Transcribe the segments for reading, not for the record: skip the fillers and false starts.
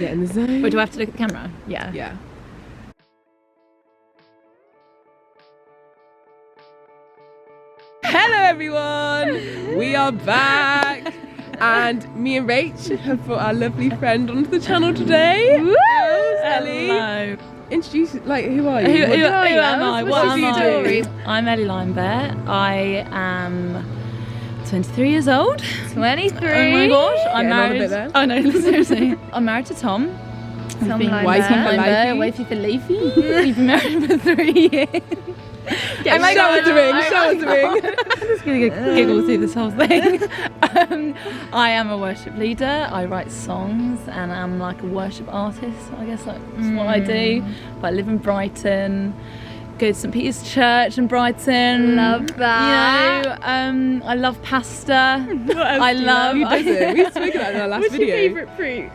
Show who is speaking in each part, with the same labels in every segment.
Speaker 1: Get in the zone.
Speaker 2: Or do I have to look at the camera?
Speaker 3: Yeah.
Speaker 1: Yeah. Hello everyone! We are back! And me and Rach have brought our lovely friend onto the channal today. Ellie.
Speaker 2: Hello.
Speaker 1: Introduce, like, who are you?
Speaker 2: Who am I?
Speaker 1: What
Speaker 2: What
Speaker 1: do
Speaker 2: am
Speaker 1: you
Speaker 2: I?
Speaker 1: do?
Speaker 2: I'm Ellie Limebear. I am 23 years old.
Speaker 3: 23.
Speaker 2: Oh my gosh, I'm
Speaker 1: Getting on a
Speaker 2: married.
Speaker 1: bit there.
Speaker 2: Oh no, seriously. I'm married to Tom.
Speaker 3: Tom
Speaker 2: We've been
Speaker 3: Limebear.
Speaker 1: Wifey for lifey.
Speaker 2: Wifey for lifey. We've been married for 3 years.
Speaker 1: Show us the ring, show us the ring.
Speaker 2: I'm just gonna giggle through this whole thing. I am a worship leader. I write songs and I'm like a worship artist. I guess that's what I do. But I live in Brighton. Go to St Peter's Church in Brighton.
Speaker 3: Love that.
Speaker 2: You know, I love pasta. I love.
Speaker 1: Who doesn't? We spoke about it in our last video.
Speaker 3: What's your favourite fruit?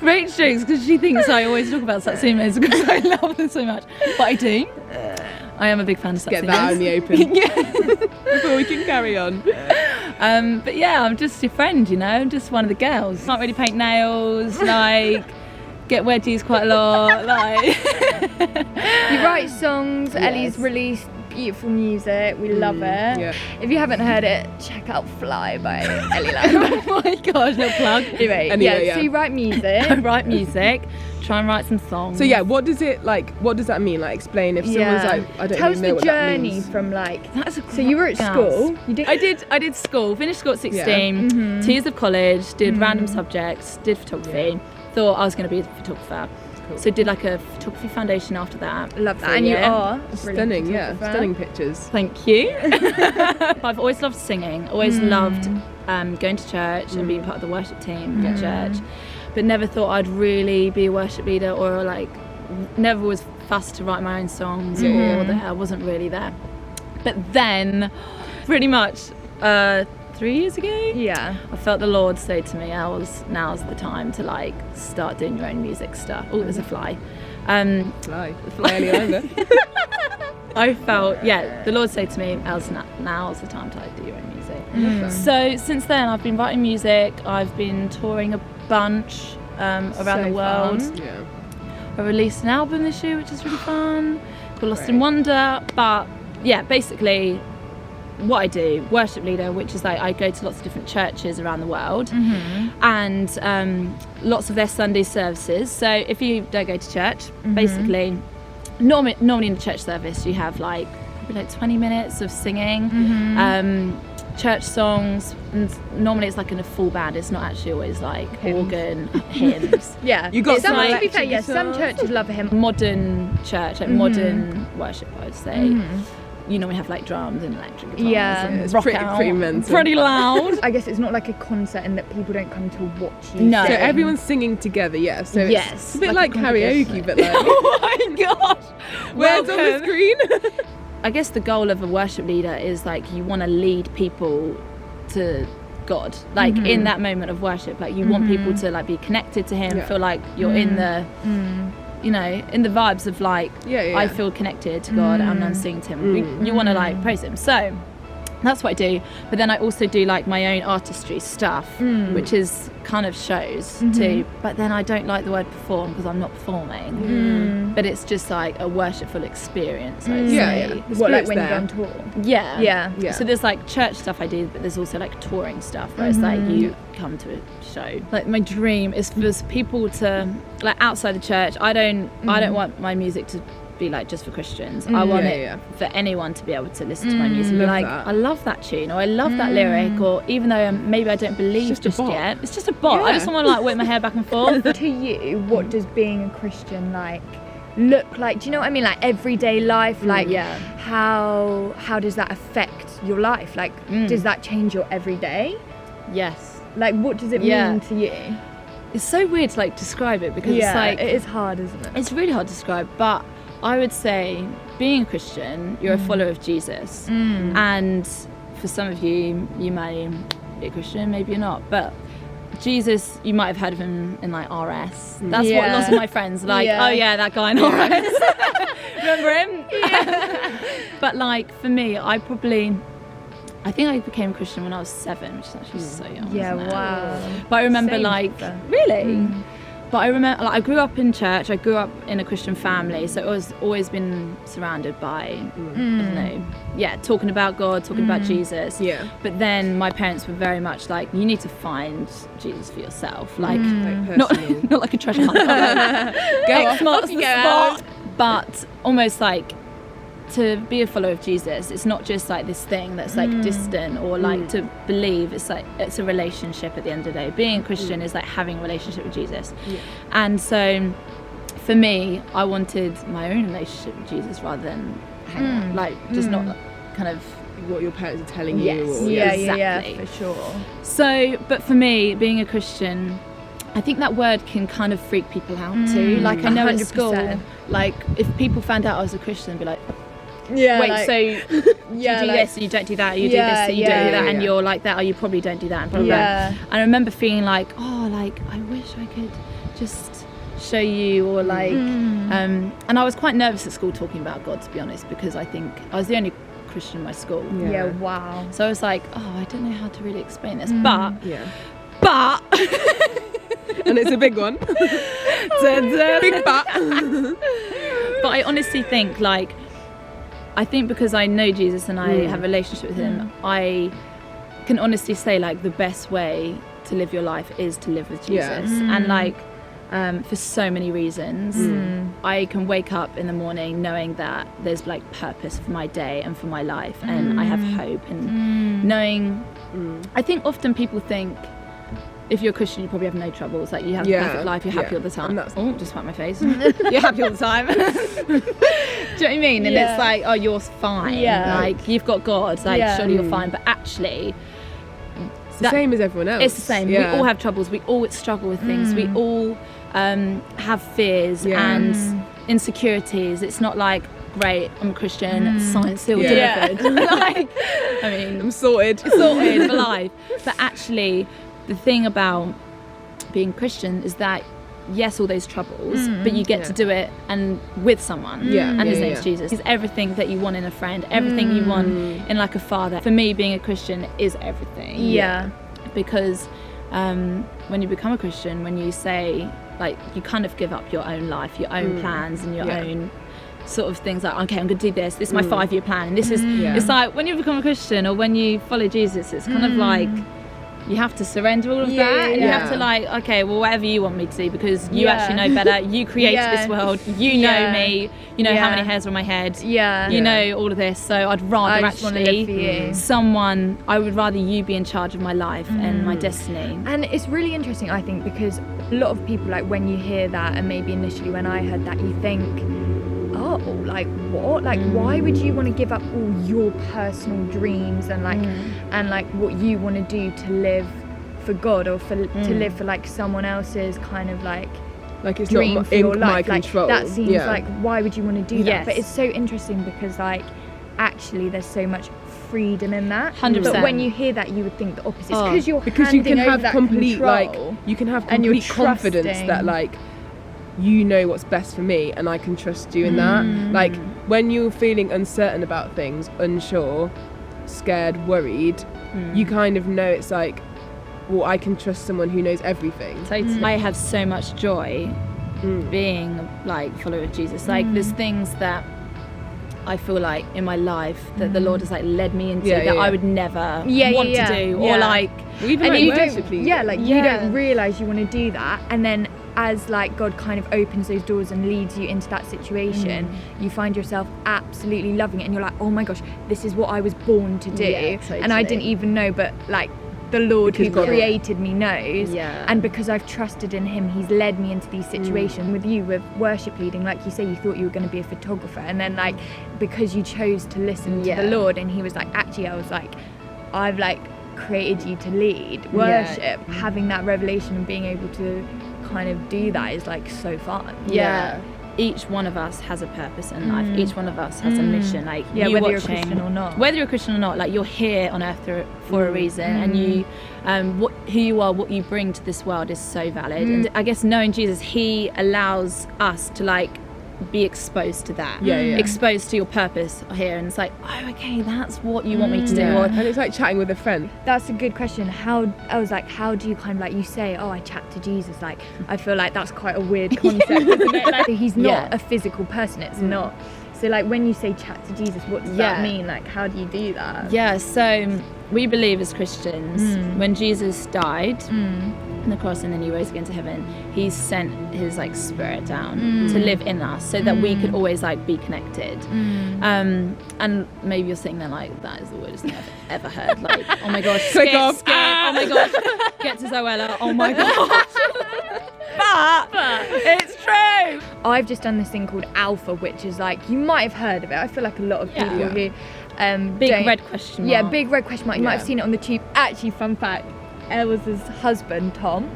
Speaker 2: Rach jokes because she thinks I always talk about satsumas because I love them so much. But I do. I am a big fan of satsumas.
Speaker 1: Get that out in the open.
Speaker 2: Yeah.
Speaker 1: Before we can carry on.
Speaker 2: But yeah, I'm just your friend, you know. I'm just one of the girls. Can't really paint nails, like get wedgies quite a lot, like.
Speaker 3: You write songs.
Speaker 2: Yes.
Speaker 3: Ellie's released beautiful music. We love it.
Speaker 1: Yeah.
Speaker 3: If you haven't heard it, check out Fly by Ellie Limebear.
Speaker 2: Oh my gosh, little plug.
Speaker 3: Anyway,
Speaker 1: Anyway,
Speaker 3: so you write music.
Speaker 2: I write music, try and write some songs.
Speaker 1: So yeah, what does that mean? Like, explain if someone's like, I don't
Speaker 3: Tell
Speaker 1: even
Speaker 3: us
Speaker 1: know
Speaker 3: the
Speaker 1: what that
Speaker 3: journey
Speaker 1: means.
Speaker 3: from like.
Speaker 2: That's a
Speaker 3: So you were at
Speaker 2: yes.
Speaker 3: school. You did.
Speaker 2: I did school, finished school at 16,
Speaker 3: Mm-hmm.
Speaker 2: 2 years of college, did random subjects, did photography, thought I was going to be a photographer.
Speaker 1: Cool.
Speaker 2: So did like a photography foundation after that.
Speaker 3: Love that,
Speaker 2: for a
Speaker 3: and you
Speaker 2: year.
Speaker 3: are a
Speaker 1: Stunning,
Speaker 3: brilliant
Speaker 1: yeah,
Speaker 3: photographer.
Speaker 1: stunning pictures.
Speaker 2: Thank you. I've always loved singing, always loved going to church and being part of the worship team at church, but never thought I'd really be a worship leader or like, never was fussed to write my own songs or that I wasn't really there. But then, pretty much 3 years ago,
Speaker 3: Yeah.
Speaker 2: I felt the Lord say to me, now's the time to like start doing your own music stuff. Oh, there's a fly.
Speaker 1: Fly Ellie over.
Speaker 2: I felt, the Lord said to me, now's the time to like, do your own music. So since then I've been writing music, I've been touring a bunch around the world.
Speaker 3: fun.
Speaker 1: Yeah.
Speaker 2: I released an album this year which is really fun, called Lost in Wonder. But yeah, basically what I do, worship leader, which is like I go to lots of different churches around the world and lots of their Sunday services. So if you don't go to church, basically normally in the church service you have like probably like 20 minutes of singing, church songs, and normally it's like in a full band. It's not actually always like organ hymns.
Speaker 3: Yeah.
Speaker 1: You got
Speaker 3: some,
Speaker 1: some
Speaker 3: to be fair,
Speaker 1: electric
Speaker 3: some
Speaker 1: guitar.
Speaker 3: churches love him.
Speaker 2: Modern church, like modern worship, I would say. You normally have like drums and electric guitars
Speaker 3: Yeah.
Speaker 2: and
Speaker 1: It's
Speaker 2: rock
Speaker 1: pretty
Speaker 2: out,
Speaker 1: mental.
Speaker 2: pretty loud.
Speaker 3: I guess it's not like a concert and that people don't come to watch you.
Speaker 2: No.
Speaker 1: So
Speaker 3: sing.
Speaker 1: everyone's singing together, yeah. So
Speaker 2: Yes.
Speaker 1: it's a bit
Speaker 3: Like
Speaker 1: like,
Speaker 3: a
Speaker 1: karaoke, but like,
Speaker 2: Oh my gosh!
Speaker 1: where's on the
Speaker 2: Welcome.
Speaker 1: screen?
Speaker 2: I guess the goal of a worship leader is like you want to lead people to God, like in that moment of worship, like you want people to like be connected to Him,
Speaker 1: Yeah.
Speaker 2: feel like you're in the, you know, in the vibes of like
Speaker 1: Yeah.
Speaker 2: I feel connected to God and I'm singing to Him. You want to like praise Him, so that's what I do. But then I also do like my own artistry stuff, which is kind of shows too. But then I don't like the word perform because I'm not performing. But it's just like a worshipful experiance. I'd
Speaker 1: Yeah,
Speaker 2: say.
Speaker 1: yeah. The
Speaker 3: What, like
Speaker 1: spirit's
Speaker 3: when
Speaker 1: there.
Speaker 3: you're on tour?
Speaker 2: Yeah.
Speaker 3: Yeah.
Speaker 2: So there's like church stuff I do, but there's also like touring stuff where it's like you come to a show. Like my dream is for people to like outside the church. I don't want my music to be like just for Christians. I want it for anyone to be able to listen to my music. And be
Speaker 1: Love
Speaker 2: like,
Speaker 1: that.
Speaker 2: I love that tune, or I love that lyric, or even though maybe I don't believe
Speaker 1: just a
Speaker 2: just
Speaker 1: bop.
Speaker 2: yet, it's just a bop. I
Speaker 1: Yeah.
Speaker 2: just want to like whip my hair back and forth.
Speaker 3: To you, what does being a Christian like look like? Do you know what I mean? Like everyday life, like
Speaker 2: yeah.
Speaker 3: how does that affect your life? Like does that change your everyday?
Speaker 2: Yes.
Speaker 3: Like what does it
Speaker 2: Yeah.
Speaker 3: mean to you?
Speaker 2: It's so weird to like describe it because it's like
Speaker 3: it is hard, isn't it?
Speaker 2: it's really hard to describe, but I would say being a Christian, you're a follower of Jesus. And for some of you, you may be a Christian, maybe you're not, but Jesus, you might have heard of him in like RS. That's what lots of my friends are like, oh yeah, that guy in RS. Remember him? But like for me, I probably I think I became Christian when I was 7, which is actually so young.
Speaker 3: Yeah,
Speaker 2: isn't it?
Speaker 3: wow.
Speaker 2: But I remember
Speaker 3: Same
Speaker 2: like
Speaker 3: then.
Speaker 2: really. But I remember, like, I grew up in church. I grew up in a Christian family, so I was always been surrounded by, I don't know, talking about God, talking about Jesus.
Speaker 1: Yeah.
Speaker 2: But then my parents were very much like, you need to find Jesus for yourself, like
Speaker 1: Like personal.
Speaker 2: not like a treasure hunt. X marks the spot, but almost like to be a follower of Jesus. It's not just like this thing that's like distant or like to believe. It's like it's a relationship at the end of the day. Being a Christian is like having a relationship with Jesus. And so for me, I wanted my own relationship with Jesus rather than hang out, like just not kind of
Speaker 1: What your parents are telling you.
Speaker 2: Yes.
Speaker 1: Or,
Speaker 3: Yeah,
Speaker 2: Exactly.
Speaker 3: for sure.
Speaker 2: So, but for me, being a Christian, I think that word can kind of freak people out too. Like I know at
Speaker 3: 100%.
Speaker 2: school, like if people found out I was a Christian, they'd be like,
Speaker 3: Yeah.
Speaker 2: wait,
Speaker 3: like,
Speaker 2: so you do this and you don't do that, you do this and you don't do that, and you're like that, or you probably don't do that, and blah, blah, blah. And I remember feeling like, oh, like I wish I could just show you, or like, and I was quite nervous at school talking about God, to be honest, because I think I was the only Christian in my school.
Speaker 3: Yeah, wow.
Speaker 2: So I was like, oh, I don't know how to really explain this, but
Speaker 1: and it's a big one. Big but.
Speaker 2: But I honestly think, like, I think because I know Jesus and I have a relationship with him, I can honestly say, like, the best way to live your life is to live with Jesus. And like, for so many reasons, I can wake up in the morning knowing that there's like purpose for my day and for my life, and I have hope, and knowing, I think often people think if you're a Christian, you probably have no troubles. Like, you have a perfect life, you're happy all the time. Oh, just wipe my face. You're happy all the time. Do you know what I mean? And it's like, oh, you're fine. Like, you've got God. Like, surely you're fine. But actually,
Speaker 1: it's the same as everyone else.
Speaker 2: It's the same. We all have troubles. We all struggle with things. We all have fears and insecurities. It's not like, great, I'm a Christian, science still delivered. Like, I mean,
Speaker 1: I'm sorted
Speaker 2: for life. But actually, the thing about being Christian is that, yes, all those troubles, but you get to do it and with someone. And his name's Jesus. He's everything that you want in a friend, everything you want in like a father. For me, being a Christian is everything. Because when you become a Christian, when you say, like, you kind of give up your own life, your own plans and your own sort of things, like, okay, I'm going to do this is my 5-year plan, and this is it's like when you become a Christian or when you follow Jesus, it's kind of like you have to surrender all of that, and you have to, like, okay, well, whatever you want me to do, because you actually know better. You created this world, you know me, you know how many hairs are on my head, you know all of this, so I'd rather actually someone, I would rather you be in charge of my life and my destiny.
Speaker 3: And it's really interesting, I think, because a lot of people, like, when you hear that, and maybe initially when I heard that, you think, oh, like, what? Like, why would you want to give up all your personal dreams and like what you want to do to live for God, or for to live for like someone else's kind of like
Speaker 1: it's
Speaker 3: dream
Speaker 1: not
Speaker 3: for
Speaker 1: in
Speaker 3: your
Speaker 1: my
Speaker 3: life?
Speaker 1: control.
Speaker 3: Like, that seems like, why would you want to do that?
Speaker 2: Yes.
Speaker 3: But it's so interesting because, like, actually there's so much freedom in that.
Speaker 2: 100%.
Speaker 3: But when you hear that, you would think the opposite. Because
Speaker 1: you can have complete you can have complete confidence that, like, you know what's best for me and I can trust you in that. Like, when you're feeling uncertain about things, unsure, scared, worried, you kind of know it's like, well, I can trust someone who knows everything.
Speaker 2: Totally. I have so much joy being, like, a follower of Jesus. Like, there's things that I feel like in my life that the Lord has, like, led me into that I would never want to do, or like,
Speaker 1: well, even
Speaker 3: and
Speaker 1: like
Speaker 3: you
Speaker 1: worship
Speaker 3: don't, you don't realise you want to do that, and then as, like, God kind of opens those doors and leads you into that situation, you find yourself absolutely loving it, and you're like, oh my gosh, this is what I was born to do. And I didn't even know, but, like, the Lord who created me knows, and because I've trusted in him, he's led me into these situations. With you, with worship leading, like you say, you thought you were going to be a photographer, and then, like, because you chose to listen to the Lord, and he was like, actually, I was like, I've, like, created you to lead worship. Having that revelation and being able to kind of do that is, like, so fun.
Speaker 2: Each one of us has a purpose in life. Each one of us has a mission. Like,
Speaker 3: whether
Speaker 2: you're
Speaker 3: a Christian or not.
Speaker 2: Whether you're a Christian or not, like, you're here on earth for a reason, and you, who you are, what you bring to this world is so valid. And I guess knowing Jesus, he allows us to, like, be exposed to that,
Speaker 1: Yeah.
Speaker 2: exposed to your purpose here, and it's like, oh, okay, that's what you want me to do.
Speaker 1: Yeah.
Speaker 2: Or,
Speaker 1: And it's like chatting with a friend.
Speaker 3: That's a good question. How do you kind of like, you say, oh, I chat to Jesus, like I feel like that's quite a weird concept, isn't it? Like, he's not a physical person, it's not. So like when you say chat to Jesus, what does that mean? Like how do you do that?
Speaker 2: Yeah, so we believe as Christians, when Jesus died on the cross and then he rose again to heaven, he sent his like spirit down to live in us so that we could always like be connected. And maybe you're sitting there like, that is the weirdest thing I've ever heard. Like, oh my gosh, scared. Oh my gosh, get to Zoella, oh my gosh. But it's true.
Speaker 3: I've just done this thing called Alpha, which is like, you might have heard of it. I feel like a lot of people who
Speaker 2: big red question mark.
Speaker 3: Yeah, big red question mark. You might have seen it on the tube. Actually, fun fact, Elle's husband, Tom,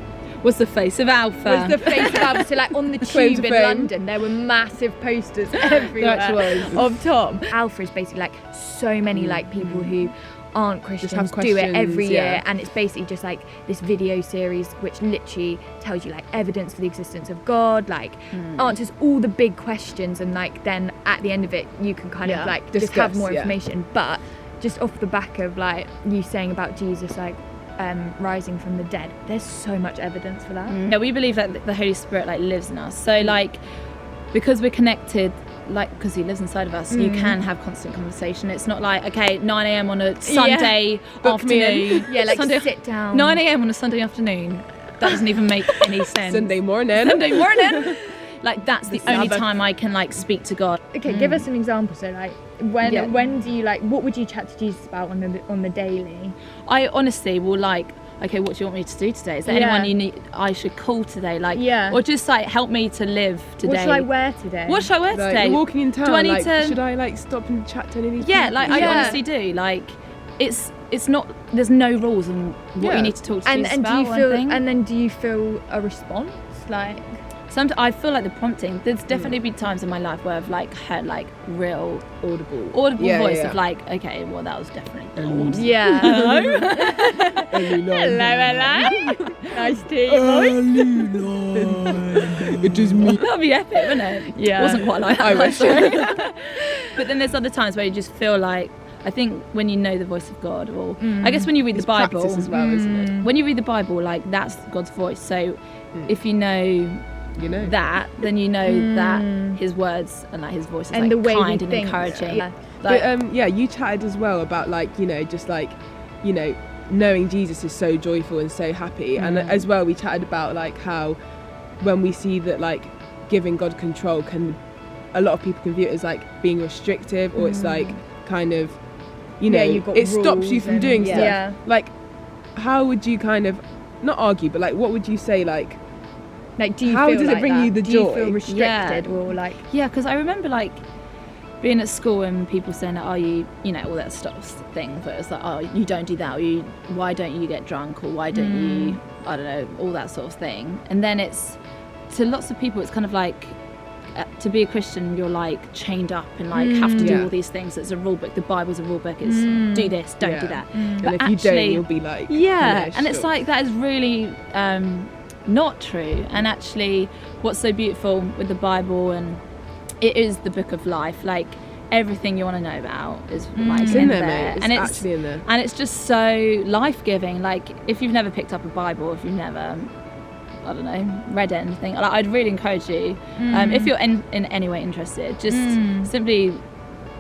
Speaker 2: was the face of Alpha.
Speaker 3: Was the face of Alpha. So like on the tube in London, there were massive posters everywhere of Tom. Alpha is basically like so many like people who aren't Christians do it every year, and it's basically just like this video series which literally tells you like evidence for the existence of God, like answers all the big questions, and like then at the end of it you can kind of like discuss, just have more information. But just off the back of like you saying about Jesus like rising from the dead, there's so much evidence for that.
Speaker 2: Yeah, we believe that the Holy Spirit like lives in us, so like because we're connected, like because he lives inside of us, you can have constant conversation. It's not like, okay, 9 a.m. on a Sunday afternoon.
Speaker 3: Yeah, like
Speaker 2: Sunday,
Speaker 3: sit down.
Speaker 2: 9 a.m. on a Sunday afternoon. That doesn't even make any sense.
Speaker 1: Sunday morning.
Speaker 2: Like that's the only time I can like speak to God.
Speaker 3: Okay, give us an example. So like when do you like, what would you chat to Jesus about on the daily?
Speaker 2: I honestly will like, okay, what do you want me to do today? Is there anyone I should call today? Like, or just like help me to live today.
Speaker 3: What should I wear today?
Speaker 2: What should I wear today?
Speaker 1: You're walking in town.
Speaker 2: Do I need to?
Speaker 1: Should I like stop and chat to any of these?
Speaker 2: Yeah, like I honestly do. Like, it's not. There's no rules on what you need to talk to Jesus about.
Speaker 3: And do you feel? And then do you feel a response? Like,
Speaker 2: I feel like the prompting. There's definitely been times in my life where I've like heard like real audible voice of like, okay, well that was definitely God.
Speaker 3: Yeah.
Speaker 2: Hello.
Speaker 3: Hello. Nice to hear your voice.
Speaker 1: It is me.
Speaker 2: That'd be epic, wouldn't it?
Speaker 3: Yeah.
Speaker 2: It wasn't quite like that.
Speaker 1: I wish.
Speaker 2: But then there's other times where you just feel like, I think when you know the voice of God, or I guess when you read the Bible
Speaker 1: practice as well, isn't it?
Speaker 2: When you read the Bible, like that's God's voice. So if you know that, then you know that his words and like his voice is and like the way kind and encouraging.
Speaker 3: Yeah.
Speaker 2: Like,
Speaker 1: but you chatted as well about like, just like, knowing Jesus is so joyful and so happy. And as well we chatted about like how when we see that like giving God control a lot of people can view it as like being restrictive, or it's like kind of it stops you from doing stuff. Like how would you kind of not argue, but like what would you say, like
Speaker 3: do you
Speaker 1: how
Speaker 3: feel
Speaker 1: does
Speaker 3: like
Speaker 1: it bring
Speaker 3: that?
Speaker 1: you the
Speaker 3: do
Speaker 1: joy?
Speaker 3: You feel restricted or like?
Speaker 2: Yeah, because I remember like being at school and people saying that, all that stuff thing, but it's like, oh, you don't do that, or why don't you get drunk, or why don't you, I don't know, all that sort of thing. And then it's, to lots of people, it's kind of like, to be a Christian, you're like chained up and like have to do all these things. It's a rule book. The Bible's a rule book. It's do this, don't do that.
Speaker 1: But and if you don't, you'll be like,
Speaker 2: and it's like that is really not true. And actually, what's so beautiful with the Bible, and it is the book of life. Like everything you want to know about is like in there,
Speaker 1: and it's actually in there.
Speaker 2: And it's just so life-giving. Like if you've never picked up a Bible, if you've never, I don't know, read anything, like, I'd really encourage you, if you're in any way interested, just simply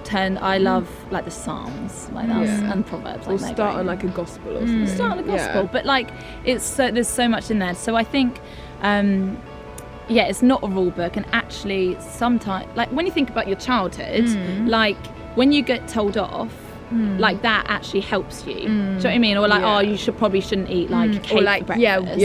Speaker 2: turn. I love like the Psalms, like that, and Proverbs.
Speaker 1: Or
Speaker 2: like
Speaker 1: start on like a gospel or something.
Speaker 2: Start on a gospel, but like there's so much in there. So I think, it's not a rule book, and actually sometimes, like when you think about your childhood, like when you get told off. Like that actually helps you. Do you know what I mean? Or like, oh, you shouldn't eat like cake
Speaker 3: or like
Speaker 2: for breakfast.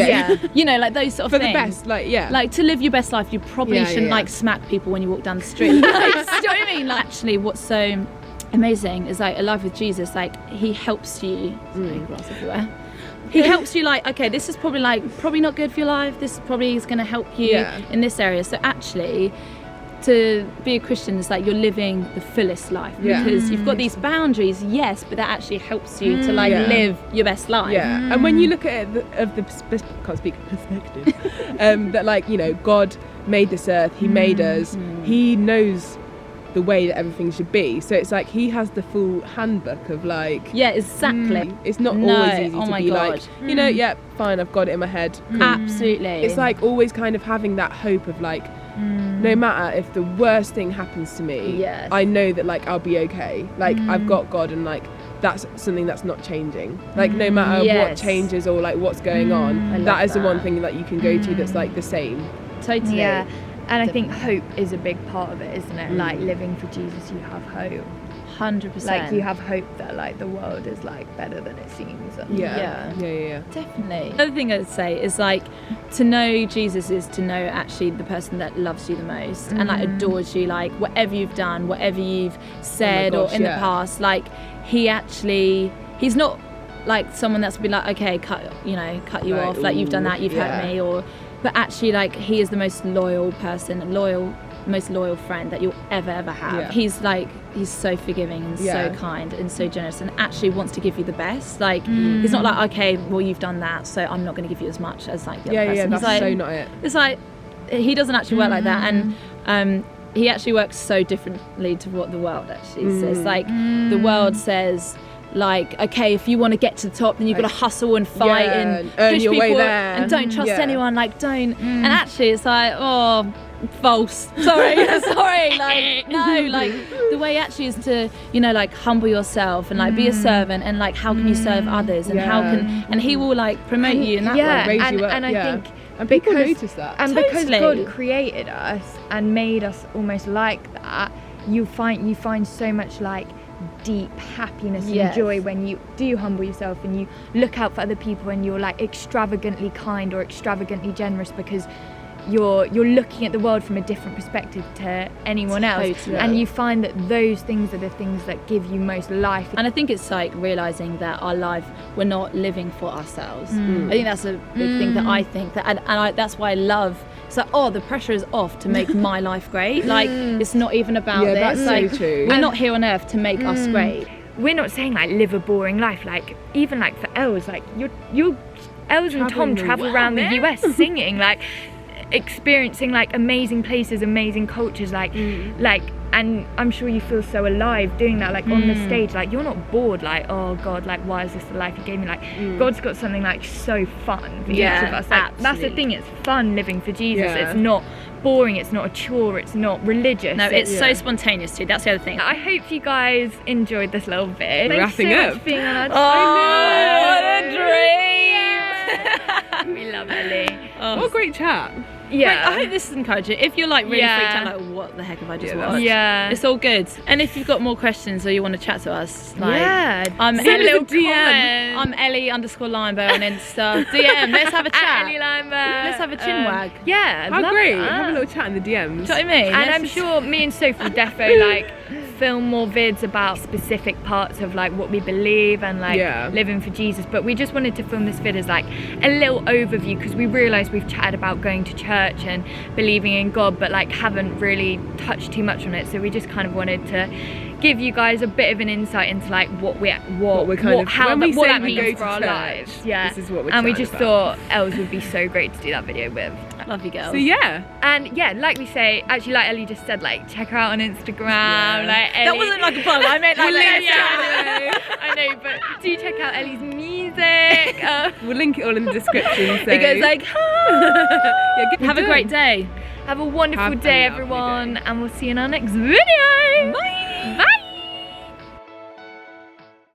Speaker 2: Like those sort of
Speaker 1: for
Speaker 2: things.
Speaker 1: The best,
Speaker 2: like to live your best life, you probably shouldn't like smack people when you walk down the street. Like, do you know what I mean? Like, actually, what's so amazing is like a life with Jesus. Like he helps you. Glass everywhere. He helps you. Like, okay, this is probably not good for your life. This probably is going to help you in this area. So actually, to be a Christian is like you're living the fullest life, because you've got these boundaries, but that actually helps you to like live your best life.
Speaker 1: And when you look at it can't speak perspective, that like God made this earth, he made us, he knows the way that everything should be. So it's like he has the full handbook of like...
Speaker 2: Yeah, exactly.
Speaker 1: It's not always easy to be like, you know, yeah, fine, I've got it in my head.
Speaker 2: Absolutely.
Speaker 1: It's like always kind of having that hope of like, no matter if the worst thing happens to me, I know that like I'll be okay. Like I've got God, and like that's something that's not changing. Like no matter what changes or like what's going on, that is the one thing that you can go to that's like the same.
Speaker 2: Totally.
Speaker 3: Yeah. And I think hope is a big part of it, isn't it? Like living for Jesus, you have hope.
Speaker 2: 100%.
Speaker 3: Like you have hope that like the world is like better than it seems. And
Speaker 1: Yeah.
Speaker 2: Definitely. Another thing I'd say is like to know Jesus is to know actually the person that loves you the most and like adores you, like whatever you've done, whatever you've said or in the past, like he's not like someone that's been like, okay, cut you off, like you've done that, you've hurt me, but actually like he is the most loyal person, most loyal friend that you'll ever have. He's so forgiving and so kind and so generous and actually wants to give you the best. Like he's not like, okay, well you've done that, so I'm not going to give you as much as like the other person.
Speaker 1: That's
Speaker 2: like,
Speaker 1: so not it.
Speaker 2: It's like he doesn't actually work like that, and he actually works so differently to what the world actually says. Like the world says, like, okay, if you want to get to the top, then you've got to hustle and fight and push
Speaker 1: your
Speaker 2: people
Speaker 1: way there.
Speaker 2: and don't trust anyone, like don't. And actually it's like, oh, false. Sorry, like no, like the way actually is to, you know, like humble yourself and like be a servant and like how can you serve others and how can, and he will like promote you in that way,
Speaker 1: raise you up.
Speaker 3: And I think
Speaker 1: and people notice that.
Speaker 3: And because God created us and made us almost like that, you find so much like deep happiness and joy when you do humble yourself and you look out for other people and you're like extravagantly kind or extravagantly generous because you're looking at the world from a different perspective to anyone else, and you find that those things are the things that give you most life.
Speaker 2: And I think it's like realizing that our life, we're not living for ourselves. I think that's a big thing that I think that, and that's why I love. So, the pressure is off to make my life great. Like, it's not even about this.
Speaker 1: That's
Speaker 2: like,
Speaker 1: so true.
Speaker 2: We're not here on earth to make us great.
Speaker 3: We're not saying like live a boring life. Like even like for Elle's, like you Elle's and Tom travel around the US singing, like experiencing like amazing places, amazing cultures, like and I'm sure you feel so alive doing that, like on the stage. Like you're not bored, like, oh God, like why is this the life you gave me? Like God's got something like so fun for each of us. Like that's the thing, it's fun living for Jesus. It's not boring, it's not a chore, it's not religious.
Speaker 2: No, it's so spontaneous too. That's the other thing.
Speaker 3: I hope you guys enjoyed this little bit.
Speaker 1: Wrapping
Speaker 3: so
Speaker 1: up.
Speaker 3: Much being on our
Speaker 2: what a dream!
Speaker 3: We love Ellie.
Speaker 1: What a great chat.
Speaker 3: Yeah.
Speaker 2: I hope this is encouraging. If you're like really freaked out, like what the heck have I just watched?
Speaker 3: Yeah.
Speaker 2: It's all good. And if you've got more questions or you want to chat to us, like I'm
Speaker 3: send
Speaker 2: Ellie.
Speaker 3: a little DM.
Speaker 2: I'm Ellie_Limebear on Insta. DM. Let's have a chat.
Speaker 3: Ellie Limebear.
Speaker 2: Let's have a chinwag.
Speaker 3: Yeah.
Speaker 1: How great.
Speaker 3: That.
Speaker 1: Have a little chat in the DMs.
Speaker 2: Do you know what I mean?
Speaker 3: And I'm sure me and Soph will defo like film more vids about specific parts of like what we believe and like living for Jesus, but we just wanted to film this vid as like a little overview because we realised we've chatted about going to church and believing in God but like haven't really touched too much on it, so we just kind of wanted to give you guys a bit of an insight into like what that means for our lives.
Speaker 1: This is what we're
Speaker 3: and we just thought Elle's would be so great to do that video with.
Speaker 2: Love you girls.
Speaker 1: So
Speaker 3: and like we say, actually like Ellie just said, like check her out on Instagram. Like Ellie,
Speaker 2: that wasn't like a plug. I meant like
Speaker 3: I know, but do check out Ellie's music.
Speaker 1: We'll link it all in the description. So.
Speaker 2: It goes like, have a great day.
Speaker 3: Have a wonderful day, everyone, and we'll see you in our next video.
Speaker 2: Bye.